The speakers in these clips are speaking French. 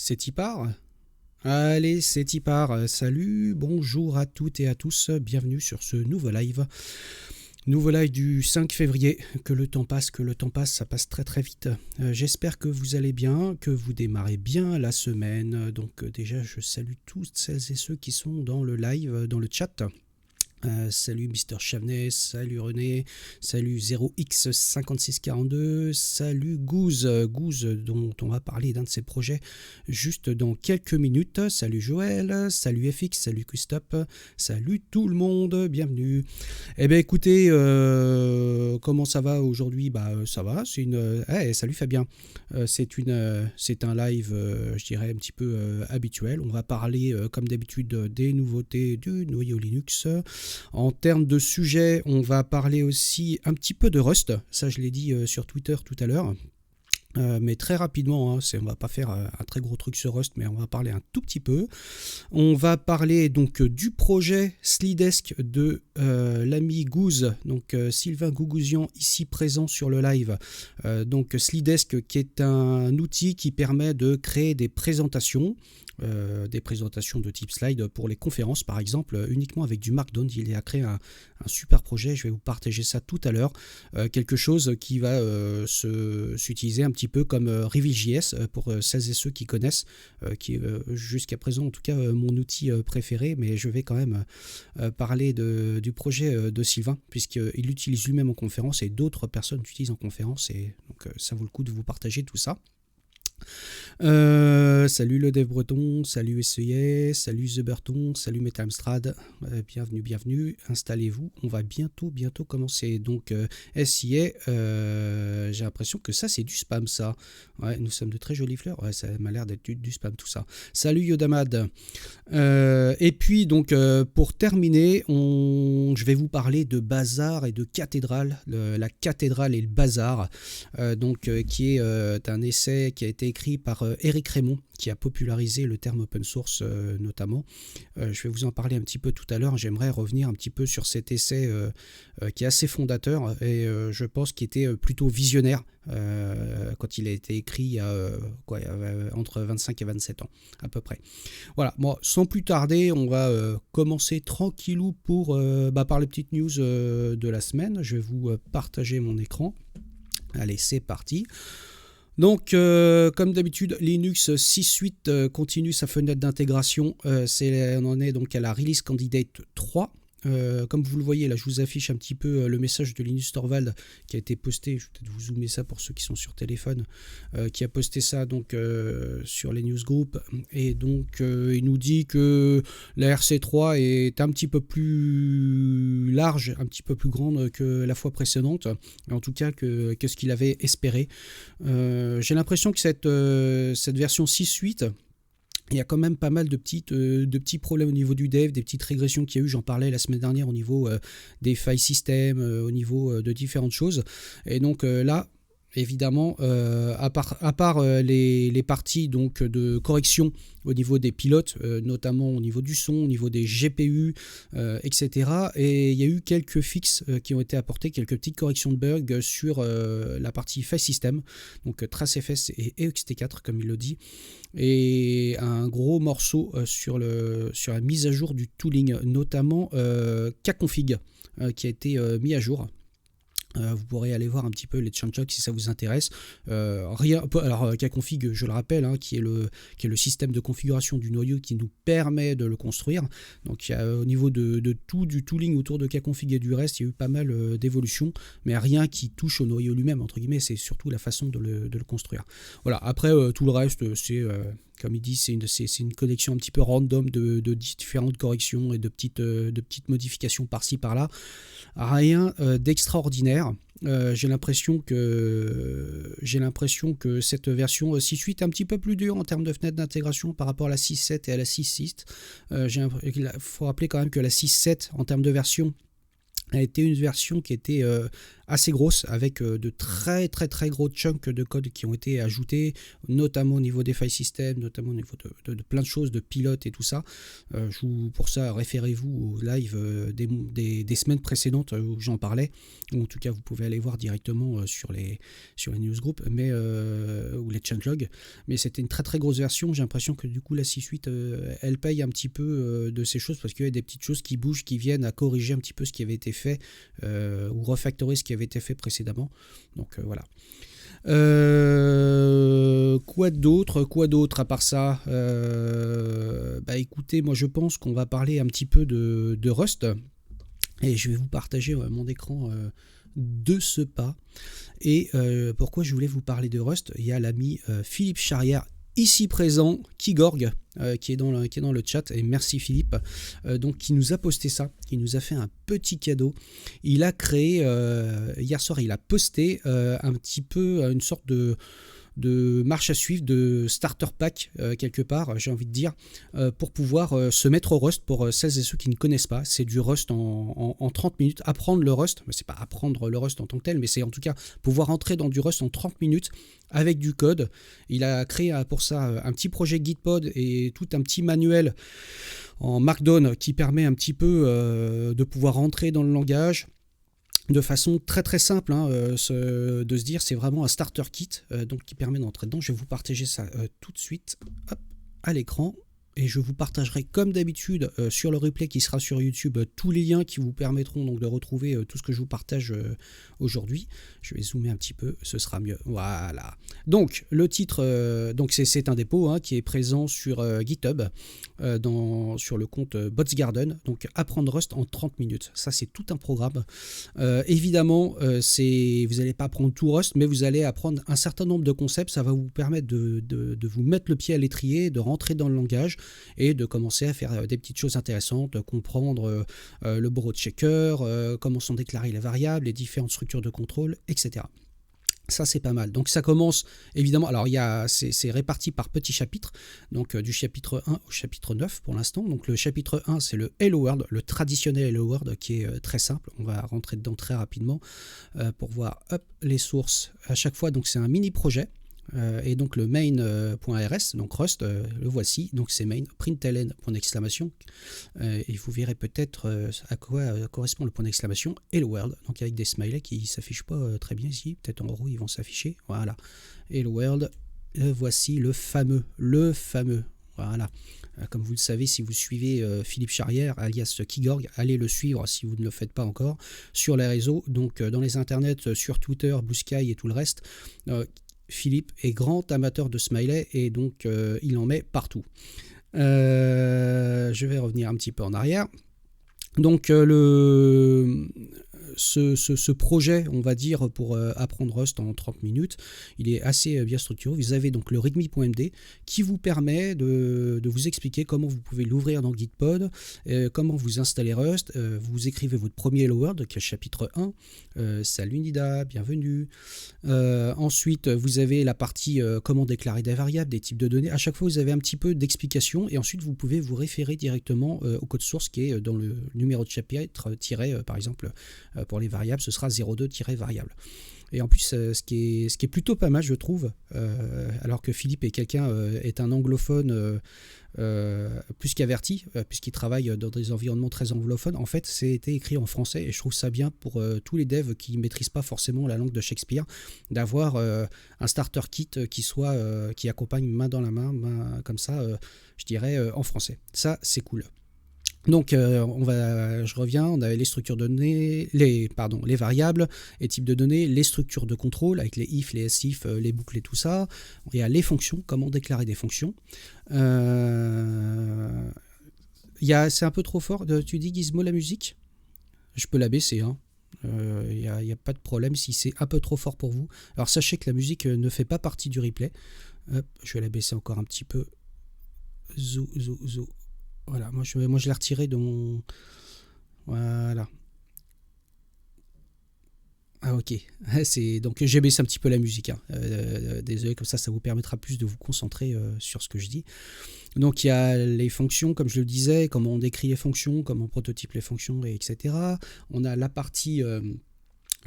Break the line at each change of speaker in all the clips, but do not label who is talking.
C'est y part. Allez, c'est y part. Salut, bonjour à toutes et à tous. Bienvenue sur ce nouveau live. Nouveau live du 5 février. Que le temps passe, ça passe très très vite. J'espère que vous allez bien, que vous démarrez bien la semaine. Donc déjà, je salue toutes celles et ceux qui sont dans le live, dans le chat. Salut Mister Chavenet, salut René, salut 0x5642, salut Gouze, dont on va parler d'un de ses projets juste dans quelques minutes. Salut Joël, salut FX, salut Christophe, salut tout le monde, bienvenue. Eh bien écoutez, comment ça va aujourd'hui? Ça va, c'est une... salut Fabien, c'est un live, je dirais, un petit peu habituel. On va parler, comme d'habitude, des nouveautés du noyau Linux. En termes de sujet, on va parler aussi un petit peu de Rust. Ça, je l'ai dit sur Twitter tout à l'heure. Mais très rapidement, on ne va pas faire un très gros truc sur Rust, mais on va parler un tout petit peu. On va parler donc du projet Slidesk de l'ami Gouze, donc Sylvain Gougouzian, ici présent sur le live. Donc Slidesk, qui est un outil qui permet de créer des présentations de type slide pour les conférences par exemple, uniquement avec du Markdown. Il a créé un super projet, je vais vous partager ça tout à l'heure, quelque chose qui va s'utiliser un petit peu comme Reveal.js pour celles et ceux qui connaissent, qui est jusqu'à présent en tout cas mon outil préféré, mais je vais quand même parler du projet de Sylvain, puisqu'il l'utilise lui-même en conférence et d'autres personnes l'utilisent en conférence, et donc ça vaut le coup de vous partager tout ça. Salut le Dev Breton, salut SES, salut The Berton, salut Metamstrad, bienvenue, installez-vous, on va bientôt commencer. Donc SIA, j'ai l'impression que ça c'est du spam ça. Ouais, nous sommes de très jolies fleurs, ouais, ça m'a l'air d'être du spam tout ça. Salut Yodamad. Et puis donc pour terminer, je vais vous parler de bazar et de cathédrale, la cathédrale et le bazar, qui est un essai qui a été écrit par Eric Raymond, qui a popularisé le terme open source notamment. Je vais vous en parler un petit peu tout à l'heure. J'aimerais revenir un petit peu sur cet essai qui est assez fondateur et je pense qu'il était plutôt visionnaire quand il a été écrit il y a entre 25 et 27 ans à peu près. Voilà, bon, sans plus tarder, on va commencer tranquillou par les petites news de la semaine. Je vais vous partager mon écran. Allez, c'est parti. Donc, comme d'habitude, Linux 6.8 continue sa fenêtre d'intégration. On en est donc à la Release Candidate 3. Comme vous le voyez, là je vous affiche un petit peu le message de Linus Torvald qui a été posté. Je vais peut-être vous zoomer ça pour ceux qui sont sur téléphone, qui a posté ça donc sur les newsgroups, et donc il nous dit que la RC3 est un petit peu plus large, un petit peu plus grande que la fois précédente, en tout cas que ce qu'il avait espéré. J'ai l'impression que cette version 6.8, il y a quand même pas mal de petits problèmes au niveau du dev, des petites régressions qu'il y a eu, j'en parlais la semaine dernière au niveau des file systems, au niveau de différentes choses. Et donc là, évidemment, à part les parties donc, de correction au niveau des pilotes, notamment au niveau du son, au niveau des GPU, etc. Et il y a eu quelques fixes qui ont été apportés, quelques petites corrections de bugs sur la partie file system, donc TraceFS et ext4 comme il le dit, et un gros morceau sur la mise à jour du tooling, notamment kconfig qui a été mis à jour. Vous pourrez aller voir un petit peu les changelogs si ça vous intéresse. Kconfig, je le rappelle, qui est le système de configuration du noyau qui nous permet de le construire. Donc il y a, au niveau de tout du tooling autour de kconfig et du reste, il y a eu pas mal d'évolutions, mais rien qui touche au noyau lui-même, entre guillemets, c'est surtout la façon de le construire. Voilà, après tout le reste, c'est... comme il dit, c'est une collection un petit peu random de différentes corrections et de petites modifications par-ci par-là. Rien d'extraordinaire. J'ai l'impression que cette version 6.8 est un petit peu plus dure en termes de fenêtre d'intégration par rapport à la 6.7 et à la 6.6. Il faut rappeler quand même que la 6.7 en termes de version a été une version qui était assez grosse, avec de très très très gros chunks de code qui ont été ajoutés, notamment au niveau des file systems, notamment au niveau de plein de choses, de pilotes et tout ça. Pour ça, référez-vous au live des semaines précédentes où j'en parlais, ou en tout cas vous pouvez aller voir directement sur les newsgroups, ou les changelogs. Mais c'était une très très grosse version. J'ai l'impression que du coup la 6.8 elle paye un petit peu de ces choses, parce qu'il y a des petites choses qui bougent, qui viennent à corriger un petit peu ce qui avait été fait, ou refactorer ce qui avait été fait précédemment. Donc voilà. Quoi d'autre à part ça? Écoutez, moi je pense qu'on va parler un petit peu de Rust, et je vais vous partager mon écran de ce pas. Et pourquoi je voulais vous parler de Rust? Il y a l'ami Philippe Charrière, ici présent, Kigorg, qui est dans le chat, et merci Philippe, donc qui nous a posté ça, qui nous a fait un petit cadeau. Il a créé, hier soir, il a posté un petit peu une sorte de marche à suivre, de starter pack quelque part, j'ai envie de dire, pour pouvoir se mettre au Rust, pour celles et ceux qui ne connaissent pas. C'est du Rust en 30 minutes, apprendre le Rust, mais c'est pas apprendre le Rust en tant que tel, mais c'est en tout cas pouvoir entrer dans du Rust en 30 minutes avec du code. Il a créé pour ça un petit projet Gitpod et tout un petit manuel en Markdown qui permet un petit peu de pouvoir entrer dans le langage de façon très très simple, de se dire c'est vraiment un starter kit, donc qui permet d'entrer dedans. Je vais vous partager ça tout de suite, hop, à l'écran. Et je vous partagerai comme d'habitude sur le replay qui sera sur YouTube tous les liens qui vous permettront donc de retrouver tout ce que je vous partage aujourd'hui. Je vais zoomer un petit peu, ce sera mieux. Voilà. Donc le titre, donc c'est un dépôt qui est présent sur GitHub, sur le compte Bots Garden. Donc apprendre Rust en 30 minutes. Ça c'est tout un programme. Évidemment, vous n'allez pas apprendre tout Rust, mais vous allez apprendre un certain nombre de concepts. Ça va vous permettre de vous mettre le pied à l'étrier, de rentrer dans le langage, et de commencer à faire des petites choses intéressantes, comprendre le borrow checker, comment sont déclarées les variables, les différentes structures de contrôle, etc. Ça, c'est pas mal. Donc ça commence, évidemment, alors c'est réparti par petits chapitres, donc du chapitre 1 au chapitre 9 pour l'instant. Donc le chapitre 1, c'est le Hello World, le traditionnel Hello World, qui est très simple. On va rentrer dedans très rapidement pour voir les sources à chaque fois. Donc c'est un mini projet. Et donc le main.rs, donc Rust, le voici, donc c'est main, println, point d'exclamation, et vous verrez peut-être à quoi correspond le point d'exclamation, Hello World, donc avec des smileys qui ne s'affichent pas très bien ici, peut-être en gros ils vont s'afficher, voilà, Hello World, voici le fameux, voilà. Comme vous le savez, si vous suivez Philippe Charrière, alias Kigorg, allez le suivre si vous ne le faites pas encore, sur les réseaux, donc dans les internets, sur Twitter, Blue Sky et tout le reste. Philippe est grand amateur de smiley et donc il en met partout. Je vais revenir un petit peu en arrière. Donc ce projet, on va dire, pour apprendre Rust en 30 minutes, il est assez bien structuré. Vous avez donc le readme.md qui vous permet de vous expliquer comment vous pouvez l'ouvrir dans Gitpod, comment vous installez Rust, vous écrivez votre premier Hello World, qui est le chapitre 1. Salut Nida, bienvenue. Ensuite, vous avez la partie comment déclarer des variables, des types de données. À chaque fois, vous avez un petit peu d'explication et ensuite, vous pouvez vous référer directement au code source qui est dans le numéro de chapitre, par exemple, pour les variables, ce sera 02-variable. Et en plus, ce qui est plutôt pas mal, je trouve, alors que Philippe est un anglophone plus qu'averti, puisqu'il travaille dans des environnements très anglophones. En fait, c'est été écrit en français et je trouve ça bien pour tous les devs qui ne maîtrisent pas forcément la langue de Shakespeare, d'avoir un starter kit qui accompagne main dans la main comme ça, je dirais, en français. Ça, c'est cool. Donc, je reviens, on avait les structures de données, les variables et types de données, les structures de contrôle avec les if, les sif, les boucles et tout ça. Il y a les fonctions, comment déclarer des fonctions. C'est un peu trop fort, tu dis Gizmo la musique? Je peux la baisser, hein. Il n'y a pas de problème si c'est un peu trop fort pour vous. Alors sachez que la musique ne fait pas partie du replay. Hop, je vais la baisser encore un petit peu. Zou. Voilà, moi je l'ai retiré de mon... Voilà. Ah ok, donc j'ai baissé un petit peu la musique, hein. Désolé, comme ça vous permettra plus de vous concentrer sur ce que je dis. Donc il y a les fonctions, comme je le disais, comment on décrit les fonctions, comment on prototype les fonctions, etc. On a la partie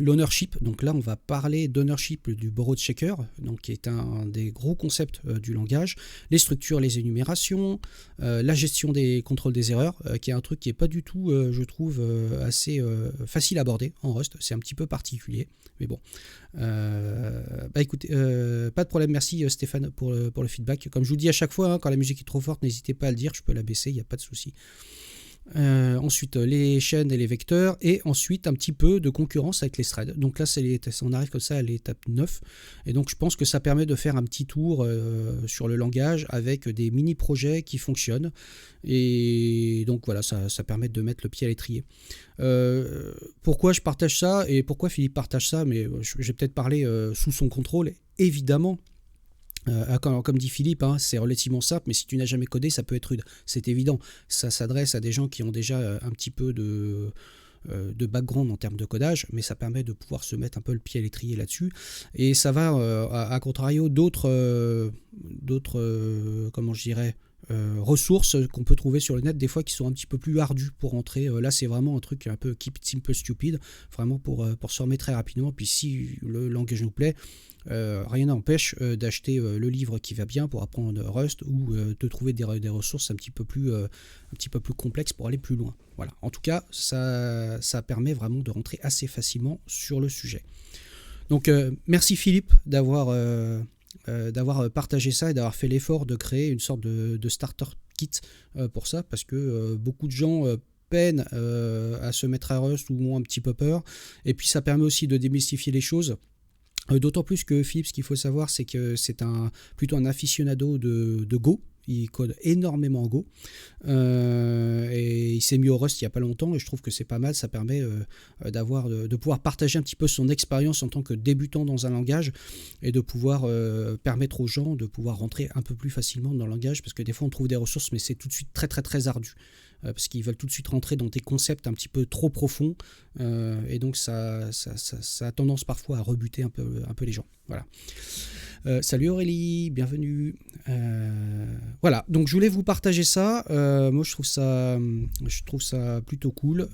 l'ownership, donc là on va parler d'ownership du borrowed checker, donc qui est un des gros concepts du langage, les structures, les énumérations, la gestion des contrôles des erreurs, qui est un truc qui n'est pas du tout, je trouve, assez facile à aborder en Rust, c'est un petit peu particulier, mais bon. Écoutez, pas de problème, merci Stéphane pour le feedback. Comme je vous dis à chaque fois, hein, quand la musique est trop forte, n'hésitez pas à le dire, je peux la baisser, il n'y a pas de souci. Ensuite les chaînes et les vecteurs, et ensuite un petit peu de concurrence avec les threads. Donc là on arrive comme ça à l'étape 9, et donc je pense que ça permet de faire un petit tour sur le langage avec des mini projets qui fonctionnent, et donc voilà, ça permet de mettre le pied à l'étrier. Pourquoi je partage ça et pourquoi Philippe partage ça, mais je vais peut-être parler sous son contrôle, évidemment. Comme dit Philippe, hein, c'est relativement simple, mais si tu n'as jamais codé, ça peut être rude. C'est évident. Ça s'adresse à des gens qui ont déjà un petit peu de background en termes de codage, mais ça permet de pouvoir se mettre un peu le pied à l'étrier là-dessus. Et ça va, à contrario, d'autres comment je dirais, ressources qu'on peut trouver sur le net, des fois qui sont un petit peu plus ardues pour rentrer. Là, c'est vraiment un truc un peu keep it simple stupid, vraiment pour se remettre très rapidement. Puis si le langage nous plaît, rien n'empêche d'acheter le livre qui va bien pour apprendre Rust, ou de trouver des ressources un petit peu plus complexes pour aller plus loin. Voilà. En tout cas, ça permet vraiment de rentrer assez facilement sur le sujet. Donc merci Philippe d'avoir partagé ça et d'avoir fait l'effort de créer une sorte de starter kit pour ça, parce que beaucoup de gens peinent à se mettre à Rust ou ont un petit peu peur, et puis ça permet aussi de démystifier les choses. D'autant plus que Philippe, ce qu'il faut savoir, c'est que c'est plutôt un aficionado de Go. Il code énormément en Go, et il s'est mis au Rust il n'y a pas longtemps, et je trouve que c'est pas mal. Ça permet de pouvoir partager un petit peu son expérience en tant que débutant dans un langage, et de pouvoir permettre aux gens de pouvoir rentrer un peu plus facilement dans le langage, parce que des fois on trouve des ressources, mais c'est tout de suite très très très ardu, parce qu'ils veulent tout de suite rentrer dans des concepts un petit peu trop profonds, et donc ça a tendance parfois à rebuter un peu les gens. Voilà. Salut Aurélie, bienvenue. Voilà, donc je voulais vous partager ça. Moi, je trouve ça plutôt cool.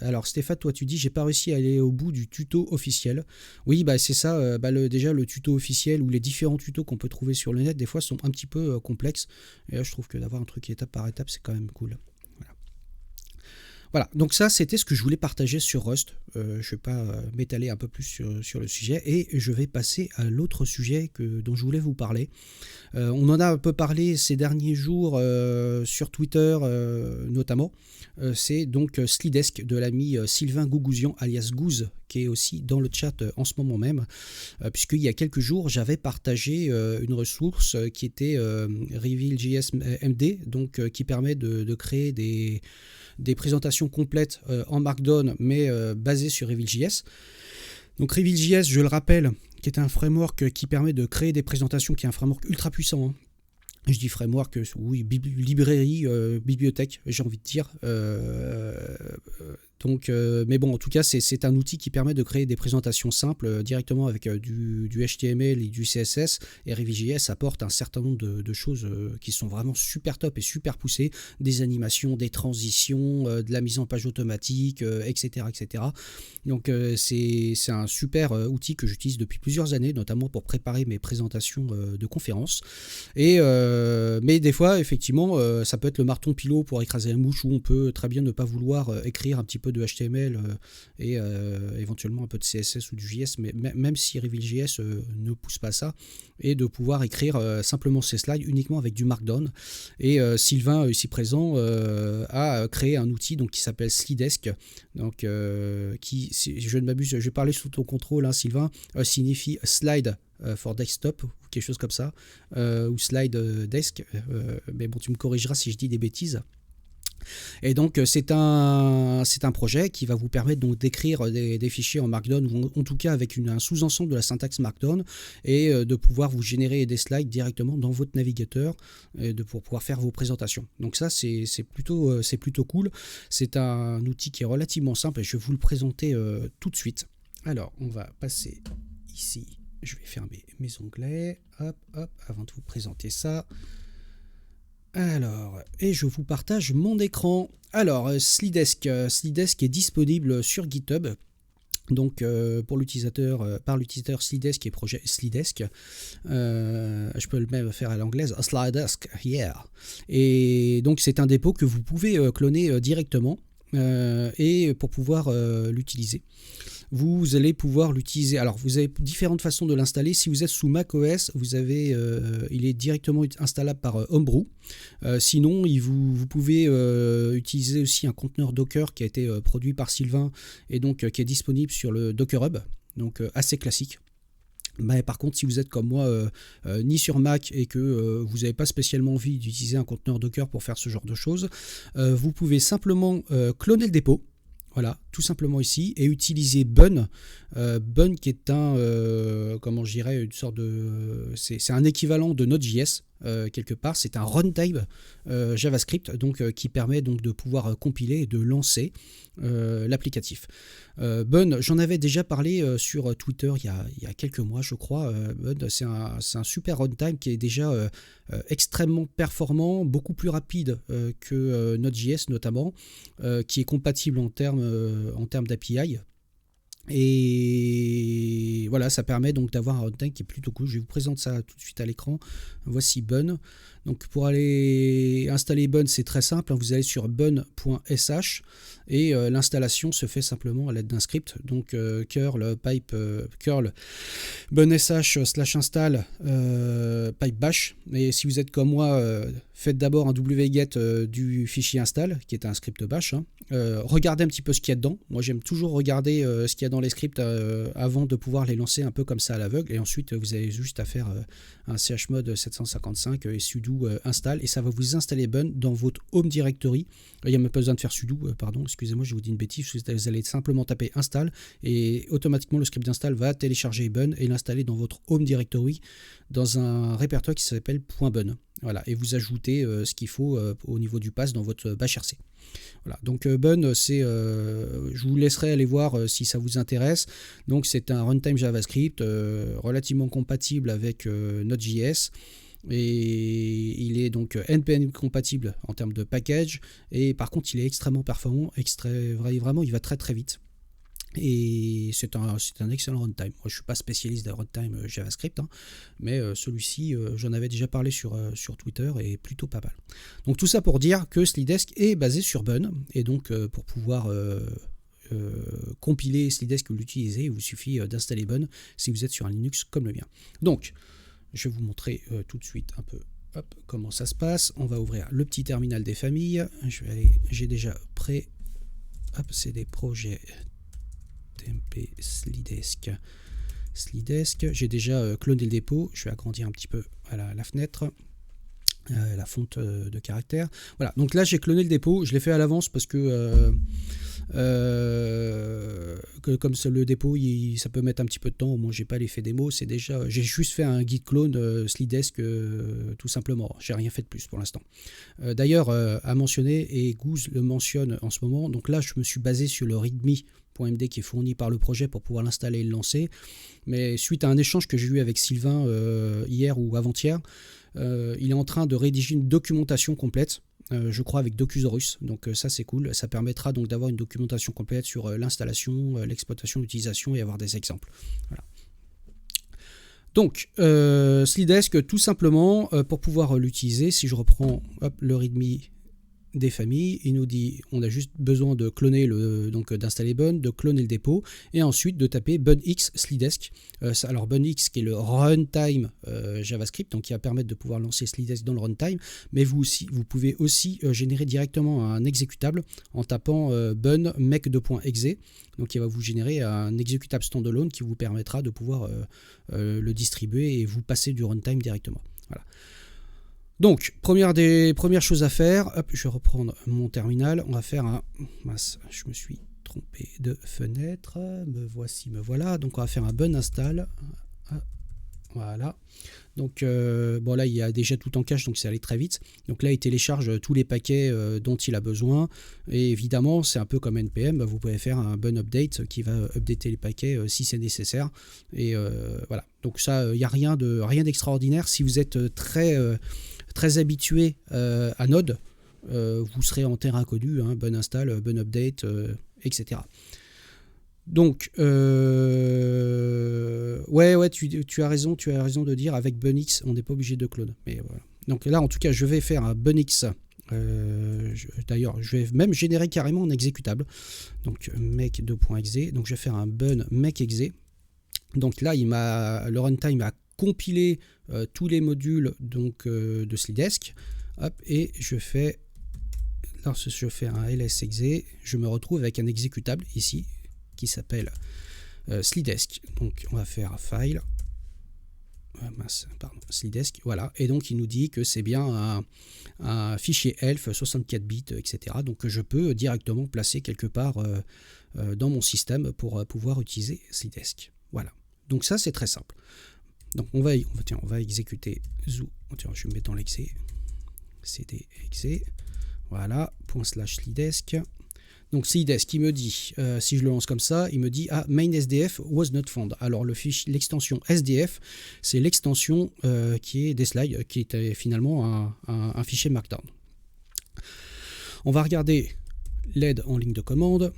Alors Stéphane, toi tu dis j'ai pas réussi à aller au bout du tuto officiel. Oui, bah c'est ça. Déjà le tuto officiel, ou les différents tutos qu'on peut trouver sur le net, des fois sont un petit peu complexes. Et là, je trouve que d'avoir un truc étape par étape, c'est quand même cool. Voilà, donc ça c'était ce que je voulais partager sur Rust. Je ne vais pas m'étaler un peu plus sur le sujet, et je vais passer à l'autre sujet dont je voulais vous parler. On en a un peu parlé ces derniers jours sur Twitter notamment. C'est donc Slidesk de l'ami Sylvain Gougouzian alias Gouz, qui est aussi dans le chat en ce moment même, puisqu'il y a quelques jours j'avais partagé une ressource qui était Reveal.js MD, donc qui permet de créer des présentations complètes en Markdown, mais basées sur Reveal.js. Donc Reveal.js, je le rappelle, qui est un framework qui permet de créer des présentations, qui est un framework ultra puissant, hein. Je dis framework, oui, librairie, bibliothèque, j'ai envie de dire. Mais bon, en tout cas, c'est un outil qui permet de créer des présentations simples directement avec du HTML et du CSS. Et Reveal.js apporte un certain nombre de choses qui sont vraiment super top et super poussées. Des animations, des transitions, de la mise en page automatique, etc., etc. Donc c'est un super outil que j'utilise depuis plusieurs années, notamment pour préparer mes présentations de conférences. Mais des fois, effectivement, ça peut être le marteau pilot pour écraser la mouche, où on peut très bien ne pas vouloir écrire un petit peu de HTML et éventuellement un peu de CSS ou du JS, mais même si Reveal.js ne pousse pas ça, et de pouvoir écrire simplement ces slides uniquement avec du Markdown. Et Sylvain, ici présent, a créé un outil donc, qui s'appelle Slidesk, donc, qui, si je ne m'abuse, je vais parler sous ton contrôle, hein, Sylvain, signifie slide for desktop, ou quelque chose comme ça, ou slide desk, mais bon, tu me corrigeras si je dis des bêtises. Et donc c'est un projet qui va vous permettre donc d'écrire des fichiers en Markdown, ou en tout cas avec un sous-ensemble de la syntaxe Markdown, et de pouvoir vous générer des slides directement dans votre navigateur, et pour pouvoir faire vos présentations. Donc ça c'est plutôt cool. C'est un outil qui est relativement simple, et je vais vous le présenter tout de suite. Alors, on va passer ici. Je vais fermer mes onglets. Hop, hop, avant de vous présenter ça. Alors, et je vous partage mon écran. Alors, Slidesk est disponible sur GitHub. Donc pour l'utilisateur, par l'utilisateur Slidesk et projet Slidesk, je peux le même faire à l'anglaise, Slidesk, yeah. Et donc c'est un dépôt que vous pouvez cloner directement et pour pouvoir l'utiliser. Vous allez pouvoir l'utiliser. Alors, vous avez différentes façons de l'installer. Si vous êtes sous macOS, il est directement installable par Homebrew. Sinon, vous pouvez utiliser aussi un conteneur Docker qui a été produit par Sylvain et donc qui est disponible sur le Docker Hub, donc assez classique. Mais par contre, si vous êtes comme moi, ni sur Mac et que vous n'avez pas spécialement envie d'utiliser un conteneur Docker pour faire ce genre de choses, vous pouvez simplement cloner le dépôt. Voilà, tout simplement ici, et utiliser Bun. Bun qui est comment je dirais, une sorte de... c'est un équivalent de Node.js, quelque part. C'est un runtime JavaScript, donc, qui permet donc de pouvoir compiler et de lancer l'applicatif. Bun, j'en avais déjà parlé sur Twitter il y a quelques mois, je crois. Bun, c'est un super runtime qui est déjà extrêmement performant, beaucoup plus rapide que Node.js notamment, qui est compatible en termes d'API. Et voilà, ça permet donc d'avoir un runtime qui est plutôt cool. Je vous présente ça tout de suite à l'écran. Voici Bun. Donc pour aller installer Bun, c'est très simple. Vous allez sur bun.sh et l'installation se fait simplement à l'aide d'un script. Donc curl bun.sh/install pipe bash. Et si vous êtes comme moi, faites d'abord un wget du fichier install, qui est un script bash. Regardez un petit peu ce qu'il y a dedans. Moi, j'aime toujours regarder ce qu'il y a dans les scripts avant de pouvoir les lancer un peu comme ça à l'aveugle. Et ensuite, vous avez juste à faire un chmod 755 et sudo install, et ça va vous installer Bun dans votre home directory. Il n'y a même pas besoin de faire sudo, pardon, excusez-moi, je vous dis une bêtise. Vous allez simplement taper install et automatiquement le script d'install va télécharger Bun et l'installer dans votre home directory dans un répertoire qui s'appelle .bun. Voilà, et vous ajoutez ce qu'il faut au niveau du pass dans votre bash RC. Voilà, donc Bun, je vous laisserai aller voir si ça vous intéresse. Donc c'est un runtime JavaScript relativement compatible avec Node.js. Et il est donc NPM compatible en termes de package, et par contre il est extrêmement performant, vraiment il va très très vite. Et c'est un excellent runtime. Moi, je ne suis pas spécialiste de runtime JavaScript, mais celui-ci, j'en avais déjà parlé sur Twitter, et plutôt pas mal. Donc tout ça pour dire que Slidesk est basé sur Bun, et donc pour pouvoir compiler Slidesk ou l'utiliser, il vous suffit d'installer Bun si vous êtes sur un Linux comme le mien. Donc, je vais vous montrer tout de suite un peu comment ça se passe. On va ouvrir le petit terminal des familles. J'ai déjà prêt. C'est des projets TMP Slidesk. J'ai déjà cloné le dépôt. Je vais agrandir un petit peu la fenêtre. La fonte de caractère. Voilà, donc là j'ai cloné le dépôt. Je l'ai fait à l'avance parce que comme le dépôt ça peut mettre un petit peu de temps. Moi j'ai pas l'effet démo, j'ai juste fait un git clone Slidesk tout simplement. J'ai rien fait de plus pour l'instant. D'ailleurs à mentionner, et Goose le mentionne en ce moment, donc là je me suis basé sur le readme.md qui est fourni par le projet pour pouvoir l'installer et le lancer, mais suite à un échange que j'ai eu avec Sylvain hier ou avant-hier, il est en train de rédiger une documentation complète, je crois avec Docusaurus, donc ça c'est cool. Ça permettra donc d'avoir une documentation complète sur l'installation, l'exploitation, l'utilisation, et avoir des exemples. Voilà. Donc Slidesk, tout simplement, pour pouvoir l'utiliser, si je reprends le readme des familles, il nous dit on a juste besoin de cloner donc d'installer Bun, de cloner le dépôt, et ensuite de taper bunx Slidesk. Alors bunx qui est le runtime JavaScript, donc qui va permettre de pouvoir lancer Slidesk dans le runtime, mais vous pouvez aussi générer directement un exécutable en tapant bun make2.exe, donc il va vous générer un exécutable standalone qui vous permettra de pouvoir le distribuer et vous passer du runtime directement. Voilà. Donc, première chose à faire, je vais reprendre mon terminal, on va faire un... Mince, je me suis trompé de fenêtre, me voilà, donc on va faire un bun install, Voilà. Donc bon là il y a déjà tout en cache, donc c'est allé très vite. Donc là il télécharge tous les paquets dont il a besoin. Et évidemment c'est un peu comme NPM, vous pouvez faire un bun update qui va updater les paquets si c'est nécessaire. Et voilà. Donc ça il n'y a rien d'extraordinaire. Si vous êtes très habitué à Node, vous serez en terre inconnue, hein, bun install, bun update, etc. Donc, ouais, tu as raison de dire avec Bunix, on n'est pas obligé de clone. Mais voilà. Donc là, en tout cas, je vais faire un Bunix. D'ailleurs, je vais même générer carrément un exécutable. Donc, make2.exe. Donc, je vais faire un bun make.exe. Donc là, le runtime a compilé tous les modules donc, de Slidesk. Hop, et lorsque je fais un ls.exe, je me retrouve avec un exécutable ici qui s'appelle Slidesk. Donc on va faire file, Slidesk, voilà, et donc il nous dit que c'est bien un fichier ELF 64 bits, etc. Donc je peux directement placer quelque part dans mon système pour pouvoir utiliser Slidesk. Voilà, donc ça c'est très simple. Donc on va exécuter zoo, je vais me mettre dans l'exé, cd exe, voilà, /slidesk. Donc Slidesk, il me dit, si je le lance comme ça, il me dit main SDF was not found. Alors l'extension SDF, c'est l'extension qui est des slides, qui était finalement un fichier Markdown. On va regarder l'aide en ligne de commande.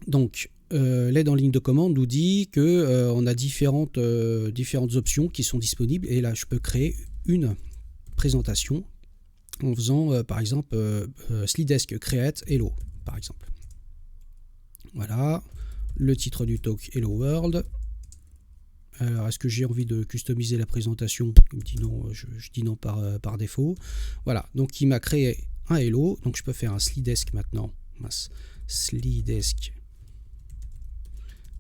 Donc l'aide en ligne de commande nous dit que on a différentes options qui sont disponibles. Et là, je peux créer une présentation en faisant par exemple Slidesk create hello. Par exemple. Voilà, le titre du talk Hello World. Alors, est-ce que j'ai envie de customiser la présentation? Il me dit non, je dis non par défaut. Voilà, donc il m'a créé un Hello, donc je peux faire un Slidesk maintenant. Slidesk,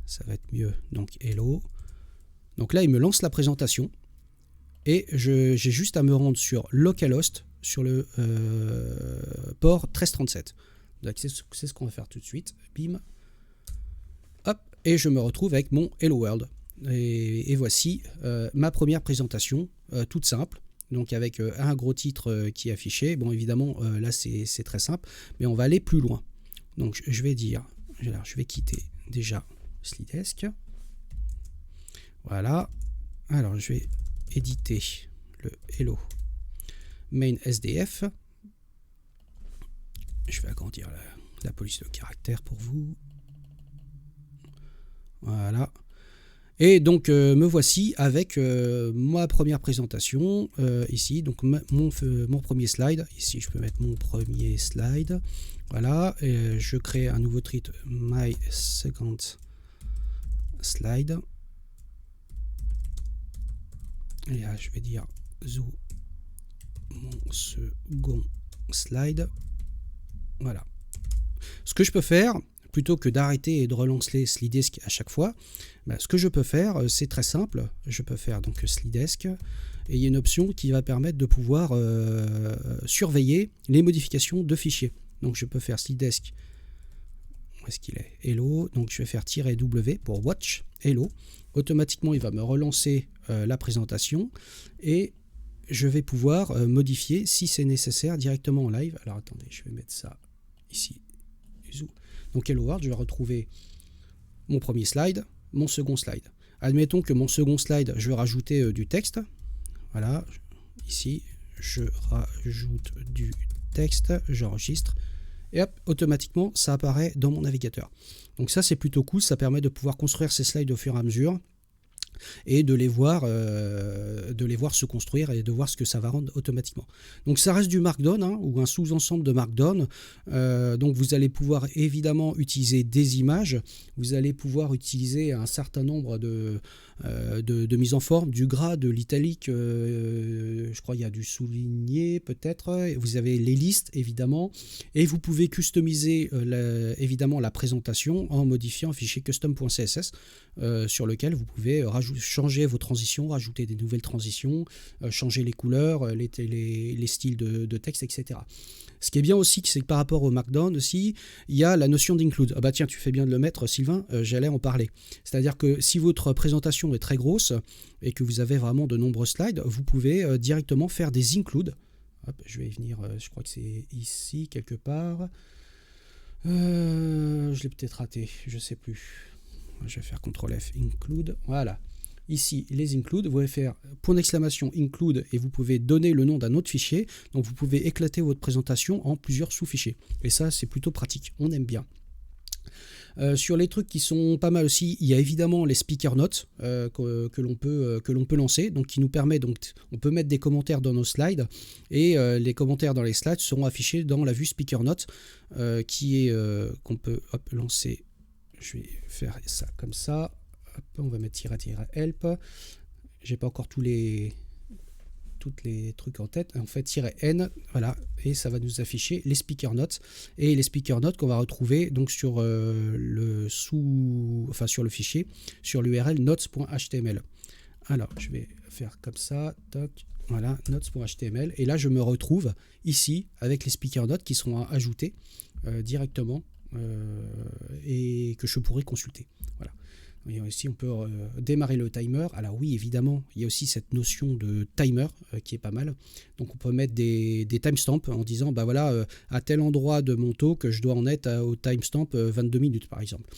ça va être mieux, donc Hello. Donc là, il me lance la présentation et j'ai juste à me rendre sur localhost sur le port 1337. C'est ce qu'on va faire tout de suite. Bim. Hop. Et je me retrouve avec mon Hello World. Et voici ma première présentation, toute simple. Donc avec un gros titre qui est affiché. Bon, évidemment, là, c'est très simple. Mais on va aller plus loin. Donc, je vais quitter déjà Slidesk. Voilà. Alors, je vais éditer le Hello main SDF. Je vais agrandir la police de caractère pour vous. Voilà. Et donc, me voici avec ma première présentation ici. Donc, mon premier slide. Ici, je peux mettre mon premier slide. Voilà. Et je crée un nouveau tweet, my second slide. Et là, je vais dire zoo, mon second slide. Voilà. Ce que je peux faire, plutôt que d'arrêter et de relancer Slidesk à chaque fois, ce que je peux faire, c'est très simple. Je peux faire donc Slidesk, et il y a une option qui va permettre de pouvoir surveiller les modifications de fichiers. Donc je peux faire Slidesk, où est-ce qu'il est? Hello, donc je vais faire -W pour watch, hello. Automatiquement, il va me relancer la présentation, et je vais pouvoir modifier si c'est nécessaire directement en live. Alors attendez, je vais mettre ça ici. Donc Hello World, je vais retrouver mon premier slide, mon second slide. Admettons que mon second slide, je vais rajouter du texte. Voilà, ici, je rajoute du texte, j'enregistre, et hop, automatiquement, ça apparaît dans mon navigateur. Donc ça, c'est plutôt cool, ça permet de pouvoir construire ces slides au fur et à mesure, et de les voir se construire et de voir ce que ça va rendre automatiquement. Donc ça reste du Markdown, hein, ou un sous-ensemble de Markdown. Donc vous allez pouvoir évidemment utiliser des images, vous allez pouvoir utiliser un certain nombre de mise en forme, du gras, de l'italique, je crois qu'il y a du souligné peut-être, vous avez les listes évidemment, et vous pouvez customiser évidemment la présentation en modifiant un fichier custom.css sur lequel vous pouvez rajouter changer vos transitions, rajouter des nouvelles transitions, changer les couleurs, les styles de texte, etc. Ce qui est bien aussi, c'est que par rapport au Markdown aussi, il y a la notion d'include. Ah bah tiens, tu fais bien de le mettre, Sylvain, j'allais en parler. C'est-à-dire que si votre présentation est très grosse et que vous avez vraiment de nombreux slides, vous pouvez directement faire des includes. Hop, je vais y venir, je crois que c'est ici, quelque part. Je l'ai peut-être raté, je ne sais plus. Je vais faire CTRL F, include, voilà. Ici, les include, vous pouvez faire point d'exclamation include et vous pouvez donner le nom d'un autre fichier. Donc vous pouvez éclater votre présentation en plusieurs sous-fichiers. Et ça, c'est plutôt pratique, on aime bien. Sur les trucs qui sont pas mal aussi, il y a évidemment les speaker notes que l'on peut lancer, donc qui nous permet, donc on peut mettre des commentaires dans nos slides et les commentaires dans les slides seront affichés dans la vue speaker notes qu'on peut lancer. Je vais faire ça comme ça. Hop, on va mettre -help. J'ai pas encore tous les trucs en tête. En fait, -n, voilà, et ça va nous afficher les speaker notes et les speaker notes qu'on va retrouver donc sur sur le fichier, sur l'URL notes.html. Alors, je vais faire comme ça, toc, voilà, notes.html, et là je me retrouve ici avec les speaker notes qui seront ajoutés directement et que je pourrai consulter. Voilà. Et ici, on peut démarrer le timer. Alors oui, évidemment, il y a aussi cette notion de timer qui est pas mal. Donc on peut mettre des timestamps en disant, bah voilà, à tel endroit de mon talk, je dois en être au timestamp 22 minutes par exemple,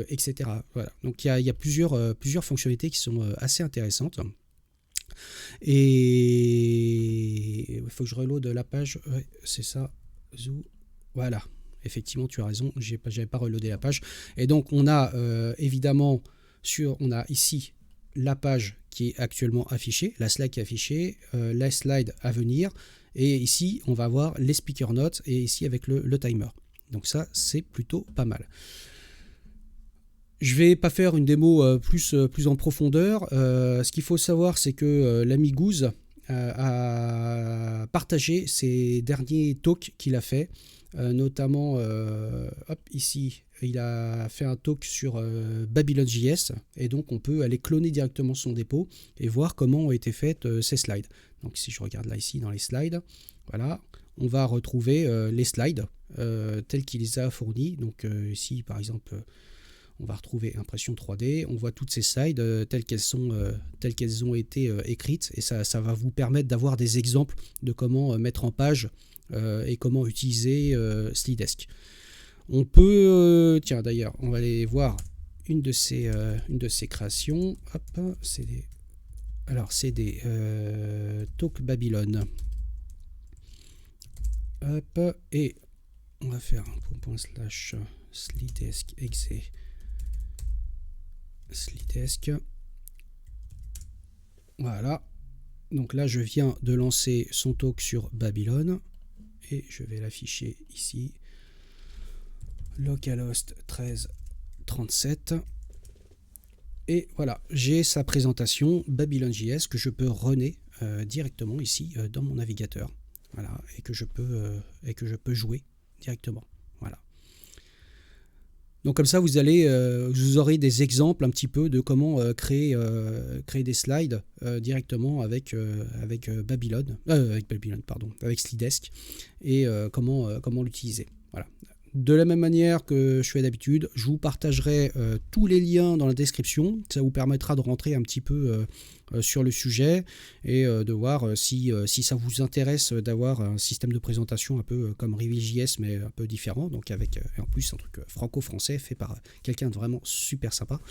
etc. Voilà. Donc il y a plusieurs fonctionnalités qui sont assez intéressantes. Et il faut que je reload la page. Ouais, c'est ça. Voilà. Effectivement, tu as raison, j'avais pas reloadé la page. Et donc, on a évidemment, on a ici la page qui est actuellement affichée, la slide qui est affichée, la slide à venir. Et ici, on va avoir les speaker notes et ici avec le timer. Donc ça, c'est plutôt pas mal. Je vais pas faire une démo plus en profondeur. Ce qu'il faut savoir, c'est que l'ami Gouze a partagé ses derniers talks qu'il a fait. Notamment, ici, il a fait un talk sur Babylon.js et donc on peut aller cloner directement son dépôt et voir comment ont été faites ces slides. Donc si je regarde là ici dans les slides, voilà, on va retrouver les slides tels qu'il les a fournis. Donc ici par exemple, on va retrouver impression 3D, on voit toutes ces slides telles qu'elles ont été écrites et ça va vous permettre d'avoir des exemples de comment mettre en page et comment utiliser Slidesk. On peut, tiens d'ailleurs, on va aller voir une de ces créations. Hop, c'est des talk Babylon. Hop, et on va faire un // Slidesk exe Slidesk. Voilà. Donc là, je viens de lancer son talk sur Babylon. Et je vais l'afficher ici, localhost 1337. Et voilà, j'ai sa présentation Babylon.js que je peux runner directement ici dans mon navigateur. Voilà, et que je peux jouer directement. Voilà. Donc comme ça, vous aurez des exemples un petit peu de comment créer des slides directement avec Babylon, avec Slidesk et comment l'utiliser. Voilà. De la même manière que je fais d'habitude, je vous partagerai tous les liens dans la description. Ça vous permettra de rentrer un petit peu sur le sujet et de voir si ça vous intéresse d'avoir un système de présentation un peu comme Reveal.js mais un peu différent, donc avec en plus un truc franco-français fait par quelqu'un de vraiment super sympa.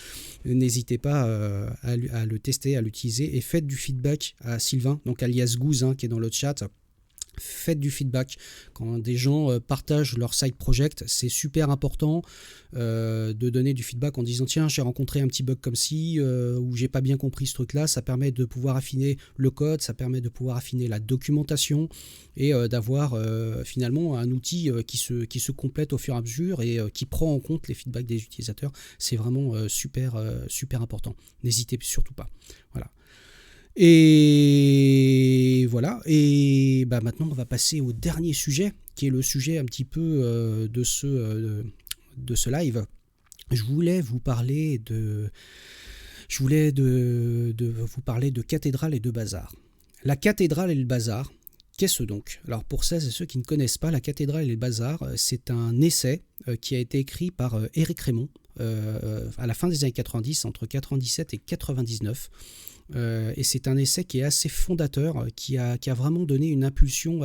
N'hésitez pas à le tester, à l'utiliser et faites du feedback à Sylvain, donc alias Gouze, qui est dans le chat. Faites du feedback quand des gens partagent leur side project, c'est super important de donner du feedback en disant tiens, j'ai rencontré un petit bug comme ci ou j'ai pas bien compris ce truc là. Ça permet de pouvoir affiner le code, ça permet de pouvoir affiner la documentation et d'avoir finalement un outil qui se complète au fur et à mesure et qui prend en compte les feedbacks des utilisateurs. C'est vraiment super important, n'hésitez surtout pas. Voilà. Et voilà, et bah maintenant on va passer au dernier sujet, qui est le sujet un petit peu de ce live. Je voulais vous parler de je voulais de vous parler de cathédrale et de bazar. La cathédrale et le bazar, qu'est-ce donc? Alors pour celles et ceux qui ne connaissent pas, la cathédrale et le bazar, c'est un essai qui a été écrit par Éric Rémond à la fin des années 90, entre 97 et 99. Et c'est un essai qui est assez fondateur, qui a vraiment donné une impulsion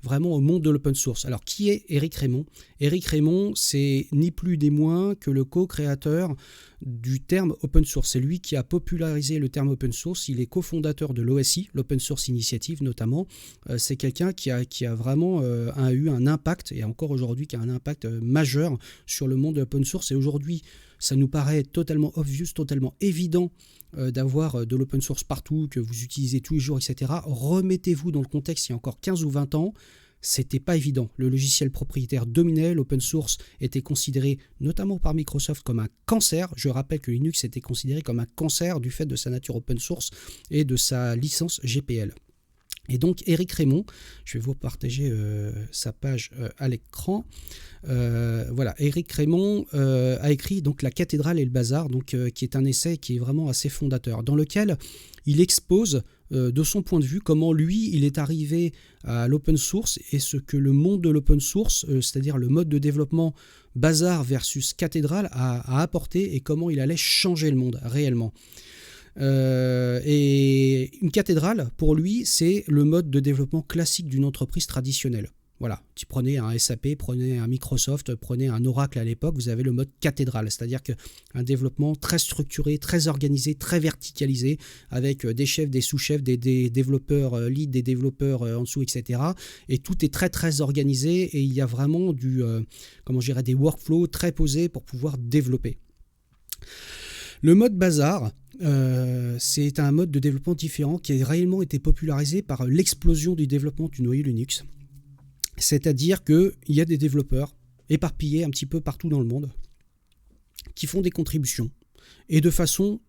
vraiment au monde de l'open source. Alors, qui est Éric Rémond? Éric Rémond, c'est ni plus ni moins que le co-créateur du terme open source. C'est lui qui a popularisé le terme open source. Il est cofondateur de l'OSI, l'Open Source Initiative notamment. C'est quelqu'un qui a vraiment eu un impact, et encore aujourd'hui, qui a un impact majeur sur le monde de l'open source. Et aujourd'hui, ça nous paraît totalement obvious, totalement évident d'avoir de l'open source partout, que vous utilisez tous les jours, etc. Remettez-vous dans le contexte, il y a encore 15 ou 20 ans, c'était pas évident. Le logiciel propriétaire dominait, l'open source était considéré, notamment par Microsoft, comme un cancer. Je rappelle que Linux était considéré comme un cancer du fait de sa nature open source et de sa licence GPL. Et donc Éric Rémond, je vais vous partager sa page à l'écran. Voilà, Éric Rémond a écrit donc La cathédrale et le bazar, donc, qui est un essai qui est vraiment assez fondateur, dans lequel il expose de son point de vue comment lui il est arrivé à l'open source et ce que le monde de l'open source, c'est-à-dire le mode de développement bazar versus cathédrale, a apporté et comment il allait changer le monde réellement. Et une cathédrale, pour lui, c'est le mode de développement classique d'une entreprise traditionnelle. Voilà, tu prenez un SAP, prenez un Microsoft, prenez un Oracle à l'époque, vous avez le mode cathédrale, c'est-à-dire qu'un développement très structuré, très organisé, très verticalisé, avec des chefs, des sous-chefs, des développeurs lead, des développeurs en dessous, etc. Et tout est très très organisé et il y a vraiment des workflows très posés pour pouvoir développer. Le mode bazar, c'est un mode de développement différent qui a réellement été popularisé par l'explosion du développement du noyau Linux. C'est-à-dire qu'il y a des développeurs éparpillés un petit peu partout dans le monde qui font des contributions et de façon,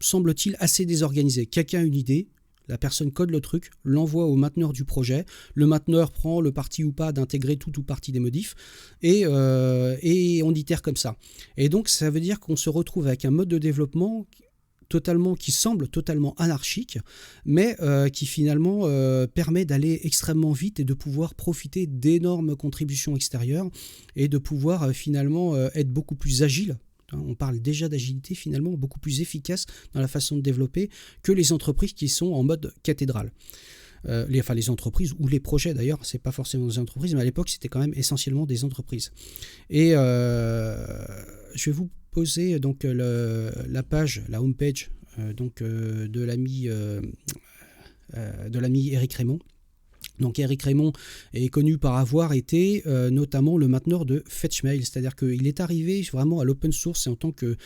semble-t-il, assez désorganisée. Quelqu'un a une idée, la personne code le truc, l'envoie au mainteneur du projet, le mainteneur prend le parti ou pas d'intégrer tout ou partie des modifs et on itère comme ça. Et donc ça veut dire qu'on se retrouve avec un mode de développement qui semble totalement anarchique, mais qui finalement permet d'aller extrêmement vite et de pouvoir profiter d'énormes contributions extérieures et de pouvoir finalement être beaucoup plus agile. On parle déjà d'agilité finalement, beaucoup plus efficace dans la façon de développer que les entreprises qui sont en mode cathédrale. Les entreprises ou les projets d'ailleurs, c'est pas forcément des entreprises, mais à l'époque c'était quand même essentiellement des entreprises. Et je vais vous poser donc la page, la homepage de l'ami Éric Rémond. Donc Éric Rémond est connu par avoir été notamment le mainteneur de FetchMail, c'est-à-dire qu'il est arrivé vraiment à l'open source et en tant que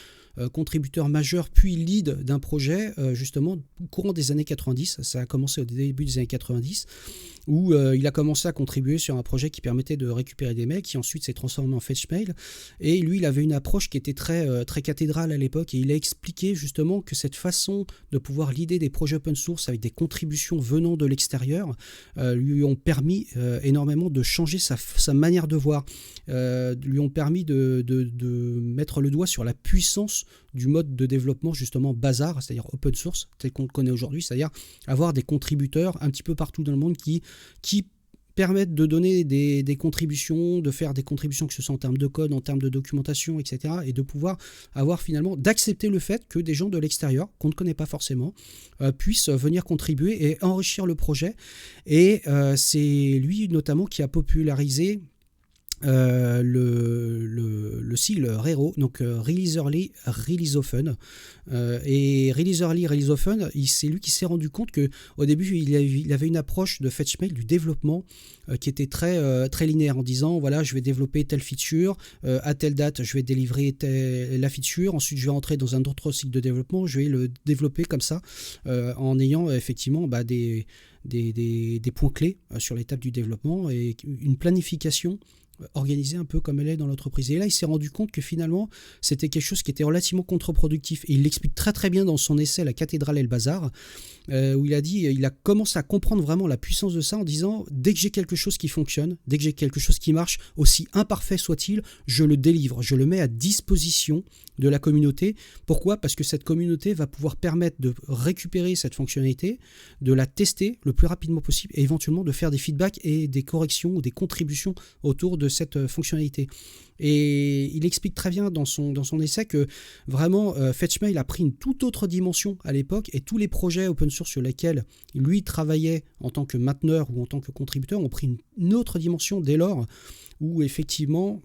contributeur majeur puis lead d'un projet justement au courant des années 90, ça a commencé au début des années 90 où il a commencé à contribuer sur un projet qui permettait de récupérer des mails qui ensuite s'est transformé en FetchMail et lui il avait une approche qui était très, très cathédrale à l'époque et il a expliqué justement que cette façon de pouvoir leader des projets open source avec des contributions venant de l'extérieur lui ont permis énormément de changer sa manière de voir, lui ont permis de mettre le doigt sur la puissance du mode de développement justement bazar, c'est-à-dire open source, tel qu'on le connaît aujourd'hui, c'est-à-dire avoir des contributeurs un petit peu partout dans le monde qui permettent de donner des contributions, de faire des contributions que ce soit en termes de code, en termes de documentation, etc. et de pouvoir avoir finalement, d'accepter le fait que des gens de l'extérieur, qu'on ne connaît pas forcément, puissent venir contribuer et enrichir le projet. Et c'est lui notamment qui a popularisé le sigle RERO, donc Release Early, Release Often. Et Release Early, Release Often, c'est lui qui s'est rendu compte qu'au début, il avait une approche de FetchMail du développement qui était très, très linéaire en disant voilà, je vais développer telle feature, à telle date, je vais délivrer la feature, ensuite je vais entrer dans un autre cycle de développement, je vais le développer comme ça, en ayant effectivement des points clés sur l'étape du développement et une planification organisée un peu comme elle est dans l'entreprise. Et là, il s'est rendu compte que finalement, c'était quelque chose qui était relativement contre-productif. Et il l'explique très très bien dans son essai La cathédrale et le bazar, où il a dit, il a commencé à comprendre vraiment la puissance de ça en disant, dès que j'ai quelque chose qui fonctionne, dès que j'ai quelque chose qui marche, aussi imparfait soit-il, je le délivre, je le mets à disposition de la communauté. Pourquoi ? Parce que cette communauté va pouvoir permettre de récupérer cette fonctionnalité, de la tester le plus rapidement possible et éventuellement de faire des feedbacks et des corrections ou des contributions autour de cette fonctionnalité. Et il explique très bien dans son essai que vraiment Fetchmail a pris une toute autre dimension à l'époque et tous les projets open source sur lesquels lui travaillait en tant que mainteneur ou en tant que contributeur ont pris une autre dimension dès lors où effectivement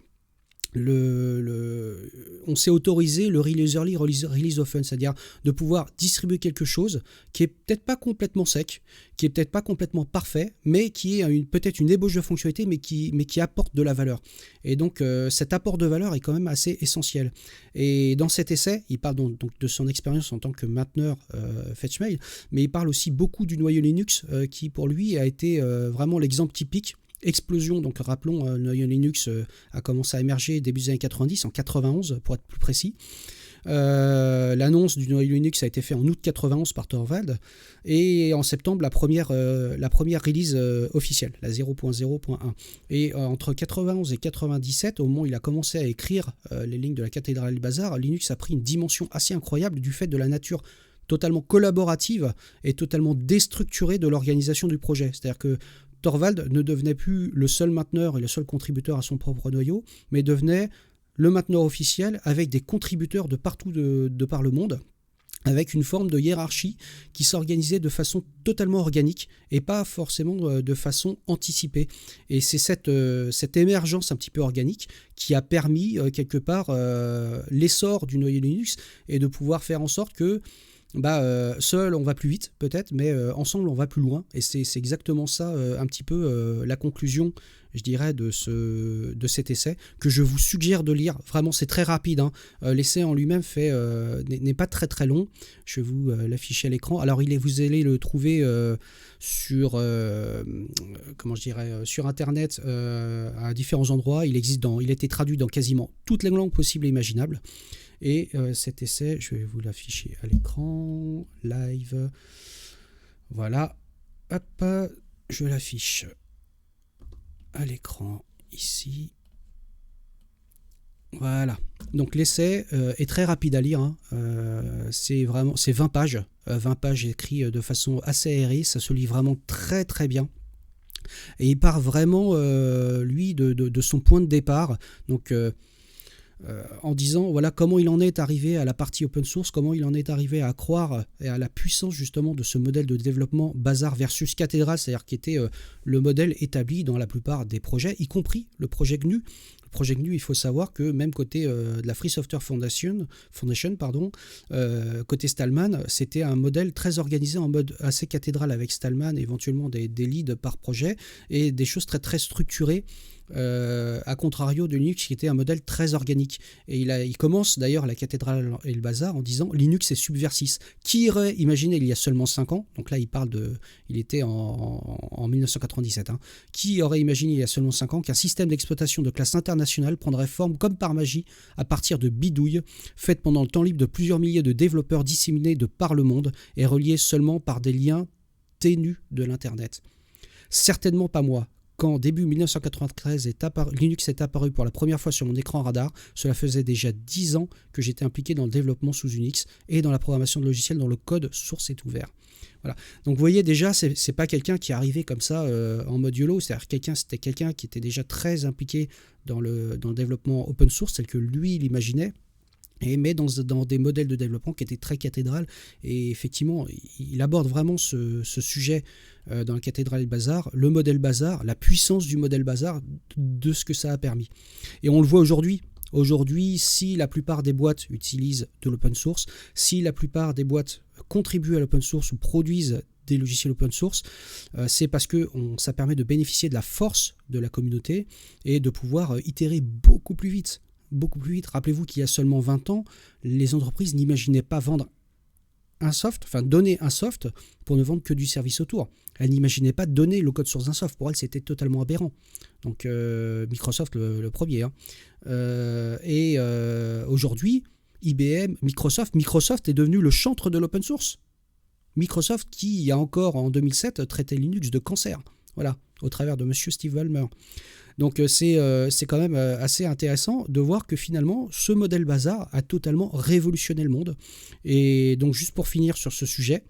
on s'est autorisé le release early, release often, c'est-à-dire de pouvoir distribuer quelque chose qui est peut-être pas complètement sec, qui est peut-être pas complètement parfait, mais qui est peut-être une ébauche de fonctionnalité, mais qui apporte de la valeur. Et donc cet apport de valeur est quand même assez essentiel. Et dans cet essai, il parle donc de son expérience en tant que mainteneur Fetchmail, mais il parle aussi beaucoup du noyau Linux qui pour lui a été vraiment l'exemple typique. Explosion, donc rappelons, le noyau Linux a commencé à émerger début des années 90, en 91 pour être plus précis. L'annonce du noyau Linux a été faite en août 91 par Torvald et en septembre la première release officielle, la 0.0.1. Et entre 91 et 97, au moment où il a commencé à écrire les lignes de la cathédrale du bazar, Linux a pris une dimension assez incroyable du fait de la nature totalement collaborative et totalement déstructurée de l'organisation du projet. C'est-à-dire que Torvald ne devenait plus le seul mainteneur et le seul contributeur à son propre noyau, mais devenait le mainteneur officiel avec des contributeurs de partout de par le monde, avec une forme de hiérarchie qui s'organisait de façon totalement organique et pas forcément de façon anticipée. Et c'est cette émergence un petit peu organique qui a permis quelque part l'essor du noyau Linux et de pouvoir faire en sorte que seul on va plus vite peut-être, mais ensemble on va plus loin. Et c'est exactement ça un petit peu la conclusion, je dirais, de cet essai que je vous suggère de lire. Vraiment, c'est très rapide, hein. L'essai en lui-même n'est pas très très long. Je vais vous l'afficher à l'écran. Alors vous allez le trouver sur internet à différents endroits. Il a été traduit dans quasiment toutes les langues possibles et imaginables. Et cet essai, je vais vous l'afficher à l'écran, live. Voilà, hop, je l'affiche à l'écran ici. Voilà, donc l'essai est très rapide à lire, hein. C'est 20 pages, 20 pages écrites de façon assez aérée, ça se lit vraiment très très bien. Et il part vraiment, lui, de son point de départ, donc en disant voilà comment il en est arrivé à la partie open source, comment il en est arrivé à croire et à la puissance justement de ce modèle de développement bazar versus cathédrale, c'est-à-dire qui était le modèle établi dans la plupart des projets, y compris le projet GNU. Le projet GNU, il faut savoir que même côté de la Free Software Foundation, côté Stallman, c'était un modèle très organisé en mode assez cathédrale avec Stallman, éventuellement des leads par projet et des choses très très structurées. À contrario de Linux qui était un modèle très organique. Et il commence d'ailleurs la cathédrale et le bazar en disant Linux est subversif. Qui aurait imaginé il y a seulement 5 ans, donc là il était en 1997, hein, qui aurait imaginé il y a seulement 5 ans qu'un système d'exploitation de classe internationale prendrait forme comme par magie à partir de bidouilles faites pendant le temps libre de plusieurs milliers de développeurs disséminés de par le monde et reliés seulement par des liens ténus de l'Internet. Certainement pas moi. Quand début 1993 Linux est apparu pour la première fois sur mon écran radar, cela faisait déjà 10 ans que j'étais impliqué dans le développement sous Unix et dans la programmation de logiciels dont le code source est ouvert. Voilà. Donc vous voyez déjà, c'est pas quelqu'un qui est arrivé comme ça en mode YOLO, c'était quelqu'un qui était déjà très impliqué dans le développement open source tel que lui il imaginait. Mais dans des modèles de développement qui étaient très cathédrales. Et effectivement, il aborde vraiment ce sujet dans la cathédrale et le bazar, le modèle bazar, la puissance du modèle bazar, de ce que ça a permis. Et on le voit aujourd'hui. Aujourd'hui, si la plupart des boîtes utilisent de l'open source, si la plupart des boîtes contribuent à l'open source ou produisent des logiciels open source, c'est parce que ça permet de bénéficier de la force de la communauté et de pouvoir itérer beaucoup plus vite. Rappelez-vous qu'il y a seulement 20 ans, les entreprises n'imaginaient pas vendre un soft, enfin donner un soft pour ne vendre que du service autour. Elle n'imaginait pas donner le code source d'un soft. Pour elle, c'était totalement aberrant. Donc Microsoft le premier. Aujourd'hui, IBM, Microsoft est devenu le chantre de l'open source. Microsoft qui, il y a encore en 2007, traitait Linux de cancer. Voilà, au travers de monsieur Steve Ballmer. Donc c'est quand même assez intéressant de voir que finalement ce modèle bazar a totalement révolutionné le monde. Et donc juste pour finir sur ce sujet,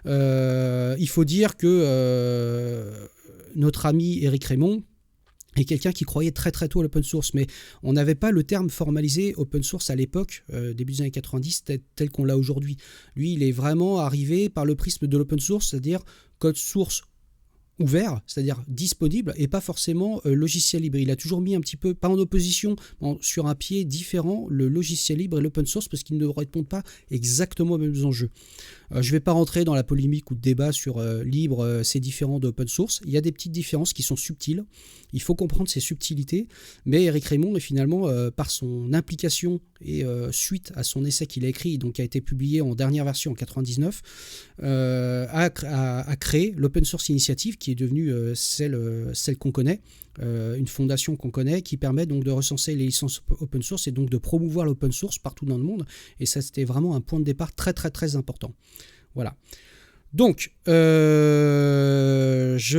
il faut dire que notre ami Eric Raymond est quelqu'un qui croyait très très tôt à l'open source, mais on n'avait pas le terme formalisé open source à l'époque, début des années 90, tel qu'on l'a aujourd'hui. Lui, il est vraiment arrivé par le prisme de l'open source, c'est-à-dire code source ouvert, c'est-à-dire disponible, et pas forcément logiciel libre. Il a toujours mis un petit peu, pas en opposition, sur un pied différent, le logiciel libre et l'open source, parce qu'ils ne répondent pas exactement aux mêmes enjeux. Je ne vais pas rentrer dans la polémique ou le débat sur libre, c'est différent d'open source. Il y a des petites différences qui sont subtiles. Il faut comprendre ces subtilités, mais Eric Raymond est finalement, par son implication et suite à son essai qu'il a écrit, donc qui a été publié en dernière version en 99, a créé l'Open Source Initiative, qui est devenue celle qu'on connaît, une fondation qu'on connaît, qui permet donc de recenser les licences open source et donc de promouvoir l'open source partout dans le monde. Et ça, c'était vraiment un point de départ très très très important. Voilà. Donc, je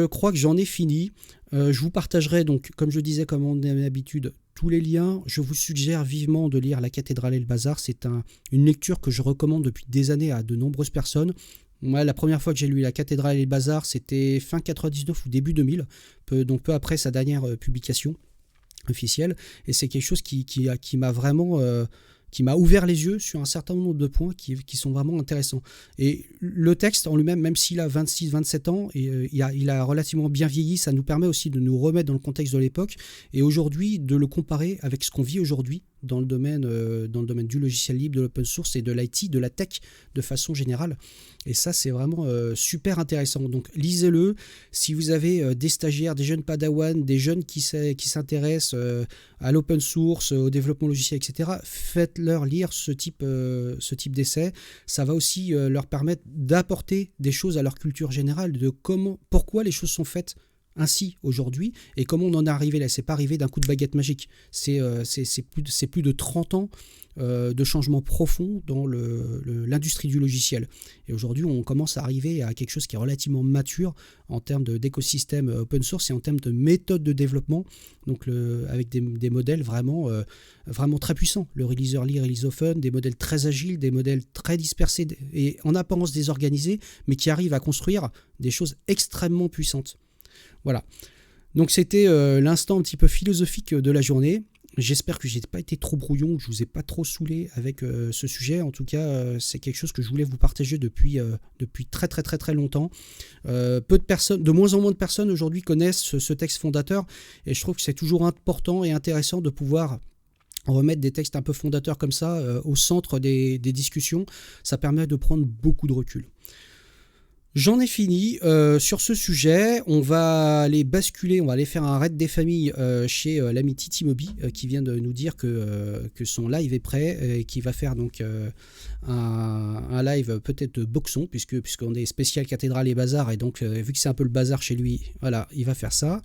crois que j'en ai fini. Je vous partagerai donc, comme je disais, comme on a l'habitude, tous les liens. Je vous suggère vivement de lire La Cathédrale et le Bazar. C'est une lecture que je recommande depuis des années à de nombreuses personnes. Moi, la première fois que j'ai lu La Cathédrale et le Bazar, c'était fin 99 ou début 2000, donc peu après sa dernière publication officielle. Et c'est quelque chose qui m'a vraiment... qui m'a ouvert les yeux sur un certain nombre de points qui sont vraiment intéressants. Et le texte en lui-même, même s'il a 26-27 ans, et, il a relativement bien vieilli, ça nous permet aussi de nous remettre dans le contexte de l'époque, et aujourd'hui de le comparer avec ce qu'on vit aujourd'hui dans le domaine du logiciel libre, de l'open source et de l'IT, de la tech de façon générale. Et ça, c'est vraiment super intéressant. Donc lisez-le. Si vous avez des stagiaires, des jeunes padawans, des jeunes qui s'intéressent à l'open source, au développement logiciel, etc., faites-leur lire ce type d'essai. Ça va aussi leur permettre d'apporter des choses à leur culture générale, de pourquoi les choses sont faites ainsi aujourd'hui et comment on en est arrivé là. C'est pas arrivé d'un coup de baguette magique. C'est plus de 30 ans de changements profonds dans l'industrie du logiciel. Et aujourd'hui, on commence à arriver à quelque chose qui est relativement mature en termes d'écosystème open source et en termes de méthode de développement, donc avec des modèles vraiment très puissants. Le release early, release often, des modèles très agiles, des modèles très dispersés et en apparence désorganisés, mais qui arrivent à construire des choses extrêmement puissantes. Voilà. Donc c'était l'instant un petit peu philosophique de la journée. J'espère que je n'ai pas été trop brouillon, que je ne vous ai pas trop saoulé avec ce sujet. En tout cas, c'est quelque chose que je voulais vous partager depuis très très très très longtemps. De moins en moins de personnes aujourd'hui connaissent ce texte fondateur, et je trouve que c'est toujours important et intéressant de pouvoir remettre des textes un peu fondateurs comme ça au centre des discussions. Ça permet de prendre beaucoup de recul. J'en ai fini sur ce sujet. On va aller basculer, on va aller faire un raid des familles chez l'ami Titi Moby qui vient de nous dire que son live est prêt et qui va faire donc un live peut-être boxon puisqu'on est spécial cathédrale et bazar, et donc vu que c'est un peu le bazar chez lui, voilà, il va faire ça.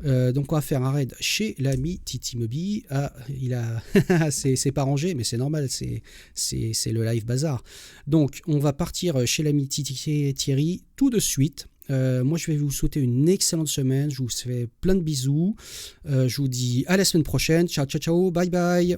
Donc on va faire un raid chez l'ami Titi Moby. C'est pas rangé, mais c'est normal, c'est le live bazar. Donc on va partir chez l'ami Titi Thierry tout de suite. Moi je vais vous souhaiter une excellente semaine, je vous fais plein de bisous, je vous dis à la semaine prochaine, ciao ciao ciao, bye bye.